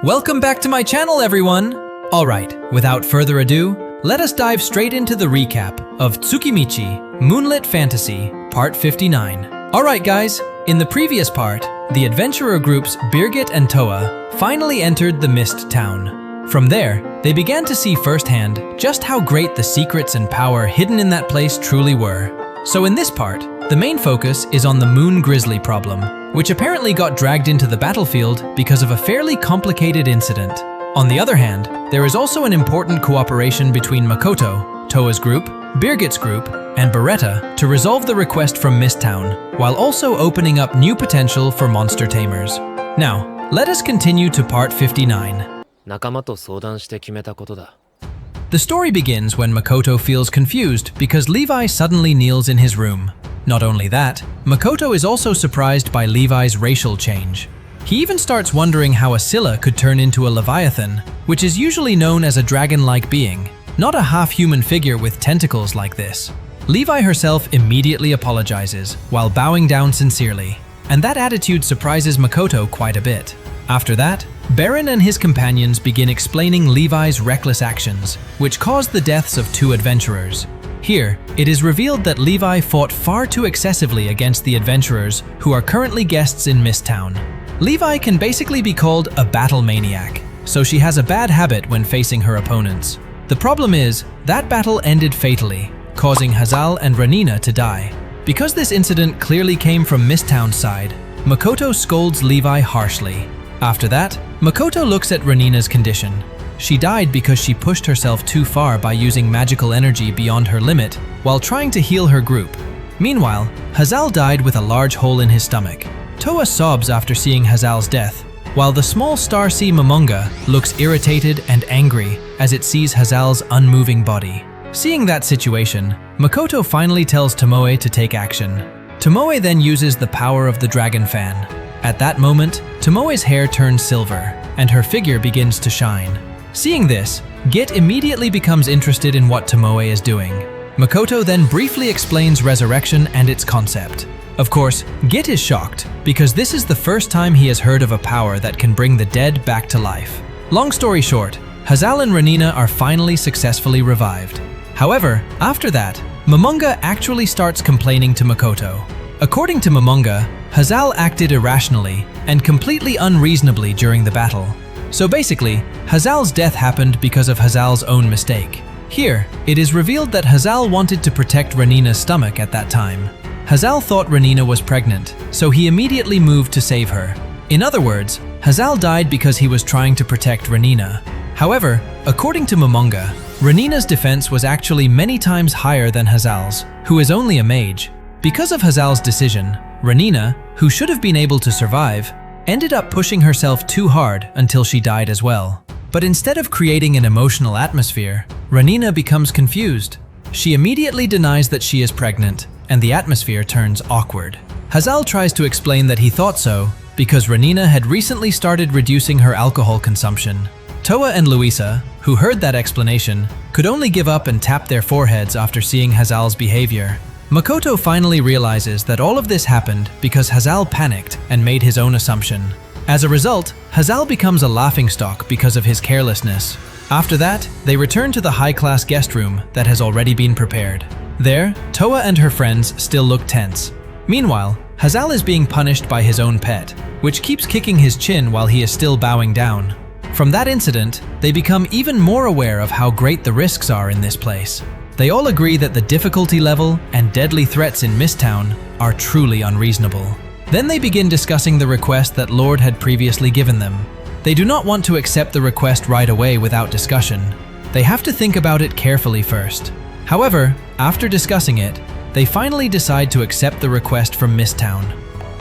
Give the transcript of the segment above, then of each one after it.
Welcome back to my channel, everyone! Alright, without further ado, let us dive straight into the recap of Tsukimichi Moonlit Fantasy Part 59. Alright guys, in the previous part, the adventurer groups Birgit and Toa finally entered the Mist Town. From there, they began to see firsthand just how great the secrets and power hidden in that place truly were. So in this part, the main focus is on the Moon Grizzly problem, which apparently got dragged into the battlefield because of a fairly complicated incident. On the other hand, there is also an important cooperation between Makoto, Toa's group, Birgit's group, and Beretta to resolve the request from Mist Town, while also opening up new potential for monster tamers. Now, let us continue to part 59. 仲間と相談して決めたことだ。 The story begins when Makoto feels confused because Levi suddenly kneels in his room. Not only that, Makoto is also surprised by Levi's racial change. He even starts wondering how a Scylla could turn into a Leviathan, which is usually known as a dragon-like being, not a half-human figure with tentacles like this. Levi herself immediately apologizes, while bowing down sincerely, and that attitude surprises Makoto quite a bit. After that, Baron and his companions begin explaining Levi's reckless actions, which caused the deaths of two adventurers. Here, it is revealed that Levi fought far too excessively against the adventurers who are currently guests in Mist Town. Levi can basically be called a battle maniac, so she has a bad habit when facing her opponents. The problem is, that battle ended fatally, causing Hazal and Ranina to die. Because this incident clearly came from Mist Town's side, Makoto scolds Levi harshly. After that, Makoto looks at Ranina's condition. She died because she pushed herself too far by using magical energy beyond her limit while trying to heal her group. Meanwhile, Hazal died with a large hole in his stomach. Toa sobs after seeing Hazal's death, while the small star sea Momonga looks irritated and angry as it sees Hazal's unmoving body. Seeing that situation, Makoto finally tells Tomoe to take action. Tomoe then uses the power of the dragon fan. At that moment, Tomoe's hair turns silver, and her figure begins to shine. Seeing this, Git immediately becomes interested in what Tomoe is doing. Makoto then briefly explains resurrection and its concept. Of course, Git is shocked, because this is the first time he has heard of a power that can bring the dead back to life. Long story short, Hazal and Ranina are finally successfully revived. However, after that, Momonga actually starts complaining to Makoto. According to Momonga, Hazal acted irrationally and completely unreasonably during the battle. So basically, Hazal's death happened because of Hazal's own mistake. Here, it is revealed that Hazal wanted to protect Ranina's stomach at that time. Hazal thought Ranina was pregnant, so he immediately moved to save her. In other words, Hazal died because he was trying to protect Ranina. However, according to Momonga, Ranina's defense was actually many times higher than Hazal's, who is only a mage. Because of Hazal's decision, Ranina, who should have been able to survive, ended up pushing herself too hard until she died as well. But instead of creating an emotional atmosphere, Ranina becomes confused. She immediately denies that she is pregnant, and the atmosphere turns awkward. Hazal tries to explain that he thought so because Ranina had recently started reducing her alcohol consumption. Toa and Luisa, who heard that explanation, could only give up and tap their foreheads after seeing Hazal's behavior. Makoto finally realizes that all of this happened because Hazal panicked and made his own assumption. As a result, Hazal becomes a laughingstock because of his carelessness. After that, they return to the high-class guest room that has already been prepared. There, Toa and her friends still look tense. Meanwhile, Hazal is being punished by his own pet, which keeps kicking his chin while he is still bowing down. From that incident, they become even more aware of how great the risks are in this place. They all agree that the difficulty level and deadly threats in Mist Town are truly unreasonable. Then they begin discussing the request that Lord had previously given them. They do not want to accept the request right away without discussion. They have to think about it carefully first. However, after discussing it, they finally decide to accept the request from Mist Town.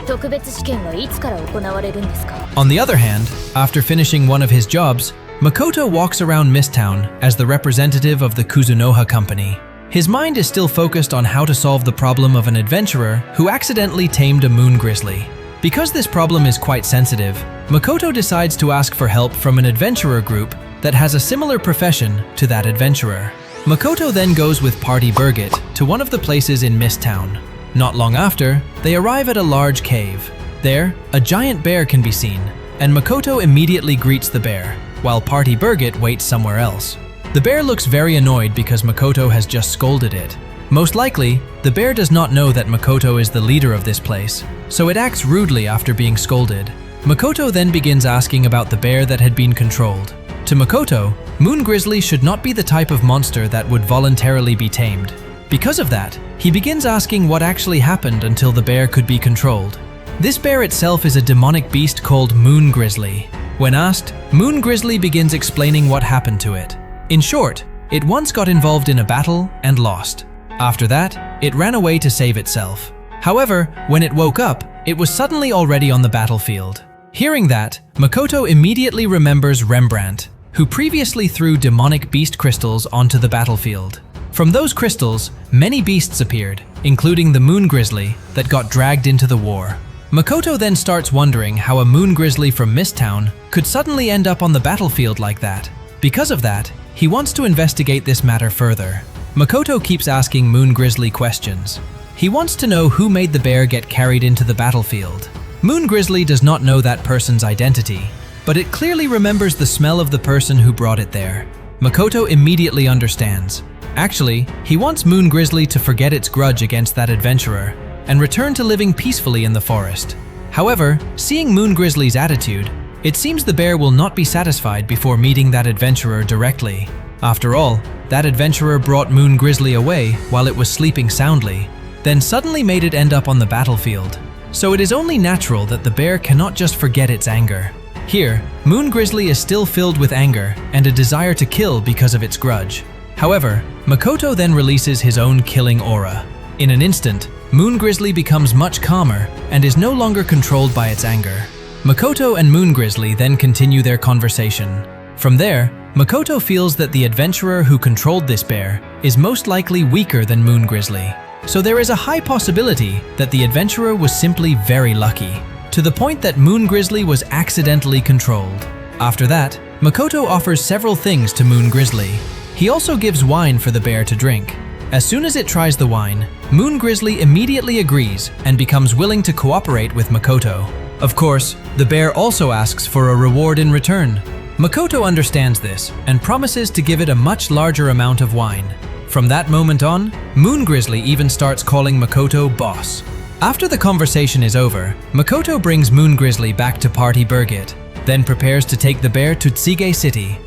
特別試験はいつから行われるんですか? On the other hand, after finishing one of his jobs, Makoto walks around Mist Town as the representative of the Kuzunoha company. His mind is still focused on how to solve the problem of an adventurer who accidentally tamed a moon grizzly. Because this problem is quite sensitive, Makoto decides to ask for help from an adventurer group that has a similar profession to that adventurer. Makoto then goes with Party Birgit to one of the places in Mist Town. Not long after, they arrive at a large cave. There, a giant bear can be seen, and Makoto immediately greets the bear, while Party Birgit waits somewhere else. The bear looks very annoyed because Makoto has just scolded it. Most likely, the bear does not know that Makoto is the leader of this place, so it acts rudely after being scolded. Makoto then begins asking about the bear that had been controlled. To Makoto, Moon Grizzly should not be the type of monster that would voluntarily be tamed. Because of that, he begins asking what actually happened until the bear could be controlled. This bear itself is a demonic beast called Moon Grizzly. When asked, Moon Grizzly begins explaining what happened to it. In short, it once got involved in a battle and lost. After that, it ran away to save itself. However, when it woke up, it was suddenly already on the battlefield. Hearing that, Makoto immediately remembers Rembrandt, who previously threw demonic beast crystals onto the battlefield. From those crystals, many beasts appeared, including the Moon Grizzly that got dragged into the war. Makoto then starts wondering how a Moon Grizzly from Misttown could suddenly end up on the battlefield like that. Because of that, he wants to investigate this matter further. Makoto keeps asking Moon Grizzly questions. He wants to know who made the bear get carried into the battlefield. Moon Grizzly does not know that person's identity, but it clearly remembers the smell of the person who brought it there. Makoto immediately understands. Actually, he wants Moon Grizzly to forget its grudge against that adventurer and return to living peacefully in the forest. However, seeing Moon Grizzly's attitude, it seems the bear will not be satisfied before meeting that adventurer directly. After all, that adventurer brought Moon Grizzly away while it was sleeping soundly, then suddenly made it end up on the battlefield. So it is only natural that the bear cannot just forget its anger. Here, Moon Grizzly is still filled with anger and a desire to kill because of its grudge. However, Makoto then releases his own killing aura. In an instant, Moon Grizzly becomes much calmer and is no longer controlled by its anger. Makoto and Moon Grizzly then continue their conversation. From there, Makoto feels that the adventurer who controlled this bear is most likely weaker than Moon Grizzly. So there is a high possibility that the adventurer was simply very lucky, to the point that Moon Grizzly was accidentally controlled. After that, Makoto offers several things to Moon Grizzly. He also gives wine for the bear to drink. As soon as it tries the wine, Moon Grizzly immediately agrees and becomes willing to cooperate with Makoto. Of course, the bear also asks for a reward in return. Makoto understands this and promises to give it a much larger amount of wine. From that moment on, Moon Grizzly even starts calling Makoto boss. After the conversation is over, Makoto brings Moon Grizzly back to Party Birgit, then prepares to take the bear to Tsige City.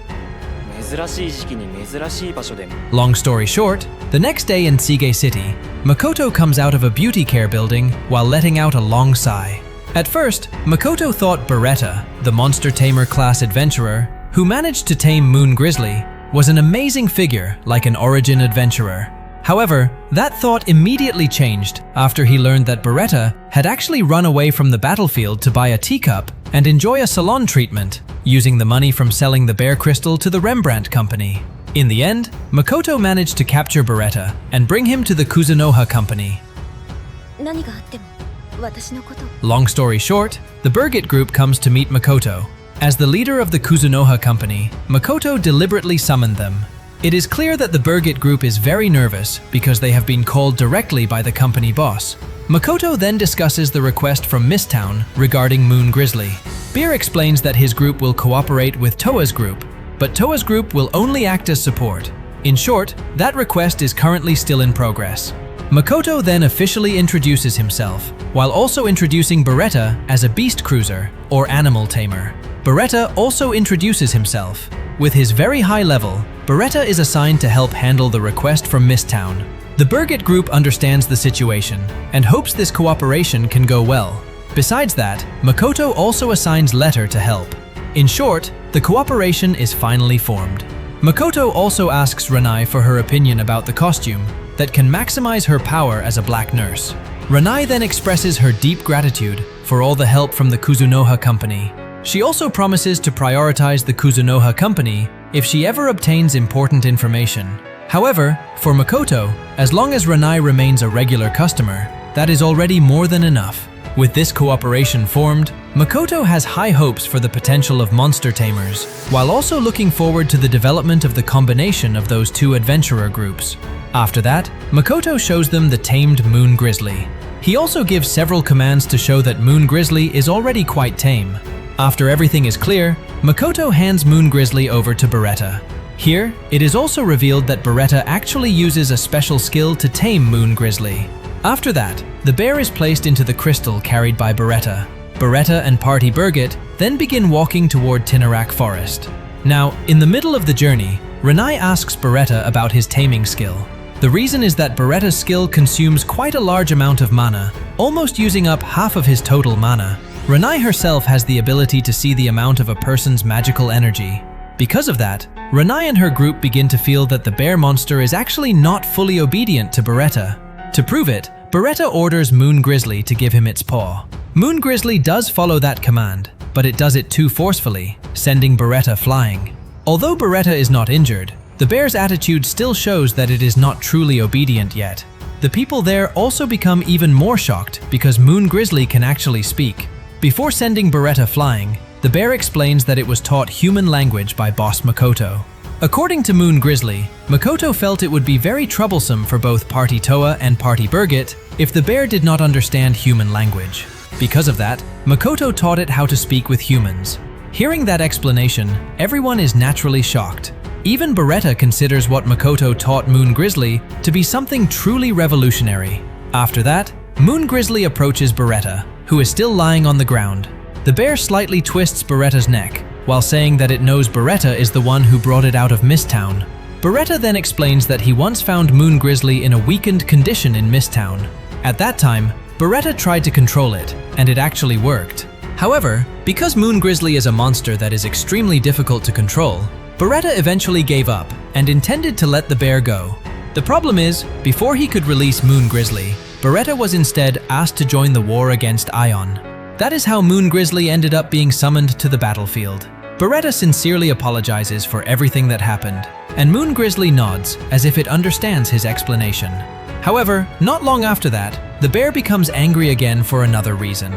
Long story short, the next day in Tsige City, Makoto comes out of a beauty care building while letting out a long sigh. At first, Makoto thought Beretta, the monster tamer class adventurer, who managed to tame Moon Grizzly, was an amazing figure like an origin adventurer. However, that thought immediately changed after he learned that Beretta had actually run away from the battlefield to buy a teacup and enjoy a salon treatment, using the money from selling the bear crystal to the Rembrandt company. In the end, Makoto managed to capture Beretta and bring him to the Kuzunoha company. Long story short, the Birgit group comes to meet Makoto. As the leader of the Kuzunoha company, Makoto deliberately summoned them. It is clear that the Birgit group is very nervous because they have been called directly by the company boss. Makoto then discusses the request from Misttown regarding Moon Grizzly. Beer explains that his group will cooperate with Toa's group, but Toa's group will only act as support. In short, that request is currently still in progress. Makoto then officially introduces himself, while also introducing Beretta as a beast cruiser or animal tamer. Beretta also introduces himself. With his very high level, Beretta is assigned to help handle the request from Misttown. The Birgit group understands the situation and hopes this cooperation can go well. Besides that, Makoto also assigns Letter to help. In short, the cooperation is finally formed. Makoto also asks Ranai for her opinion about the costume that can maximize her power as a black nurse. Ranai then expresses her deep gratitude for all the help from the Kuzunoha company. She also promises to prioritize the Kuzunoha company if she ever obtains important information. However, for Makoto, as long as Ranai remains a regular customer, that is already more than enough. With this cooperation formed, Makoto has high hopes for the potential of monster tamers, while also looking forward to the development of the combination of those two adventurer groups. After that, Makoto shows them the tamed Moon Grizzly. He also gives several commands to show that Moon Grizzly is already quite tame. After everything is clear, Makoto hands Moon Grizzly over to Beretta. Here, it is also revealed that Beretta actually uses a special skill to tame Moon Grizzly. After that, the bear is placed into the crystal carried by Beretta. Beretta and Party Birgit then begin walking toward Tinarak Forest. Now, in the middle of the journey, Renai asks Beretta about his taming skill. The reason is that Beretta's skill consumes quite a large amount of mana, almost using up half of his total mana. Renai herself has the ability to see the amount of a person's magical energy. Because of that, Renai and her group begin to feel that the bear monster is actually not fully obedient to Beretta. To prove it, Beretta orders Moon Grizzly to give him its paw. Moon Grizzly does follow that command, but it does it too forcefully, sending Beretta flying. Although Beretta is not injured, the bear's attitude still shows that it is not truly obedient yet. The people there also become even more shocked because Moon Grizzly can actually speak. Before sending Beretta flying, the bear explains that it was taught human language by boss Makoto. According to Moon Grizzly, Makoto felt it would be very troublesome for both Party Toa and Party Birgit if the bear did not understand human language. Because of that, Makoto taught it how to speak with humans. Hearing that explanation, everyone is naturally shocked. Even Beretta considers what Makoto taught Moon Grizzly to be something truly revolutionary. After that, Moon Grizzly approaches Beretta, who is still lying on the ground. The bear slightly twists Beretta's neck, while saying that it knows Beretta is the one who brought it out of Misttown. Beretta then explains that he once found Moon Grizzly in a weakened condition in Misttown. At that time, Beretta tried to control it, and it actually worked. However, because Moon Grizzly is a monster that is extremely difficult to control, Beretta eventually gave up and intended to let the bear go. The problem is, before he could release Moon Grizzly, Beretta was instead asked to join the war against Ion. That is how Moon Grizzly ended up being summoned to the battlefield. Beretta sincerely apologizes for everything that happened, and Moon Grizzly nods as if it understands his explanation. However, not long after that, the bear becomes angry again for another reason.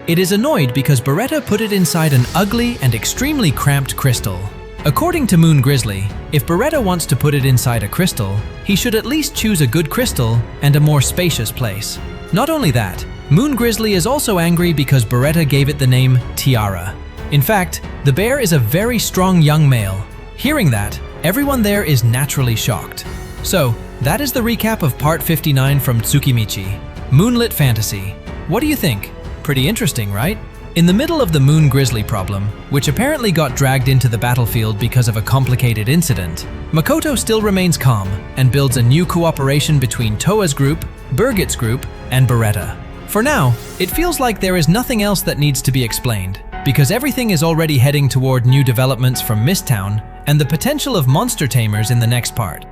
It is annoyed because Beretta put it inside an ugly and extremely cramped crystal. According to Moon Grizzly, if Beretta wants to put it inside a crystal, he should at least choose a good crystal and a more spacious place. Not only that, Moon Grizzly is also angry because Beretta gave it the name Tiara. In fact, the bear is a very strong young male. Hearing that, everyone there is naturally shocked. So, that is the recap of part 59 from Tsukimichi, Moonlit Fantasy. What do you think? Pretty interesting, right? In the middle of the Moon Grizzly problem, which apparently got dragged into the battlefield because of a complicated incident, Makoto still remains calm and builds a new cooperation between Toa's group, Birgit's group, and Beretta. For now, it feels like there is nothing else that needs to be explained, because everything is already heading toward new developments from Misttown and the potential of monster tamers in the next part.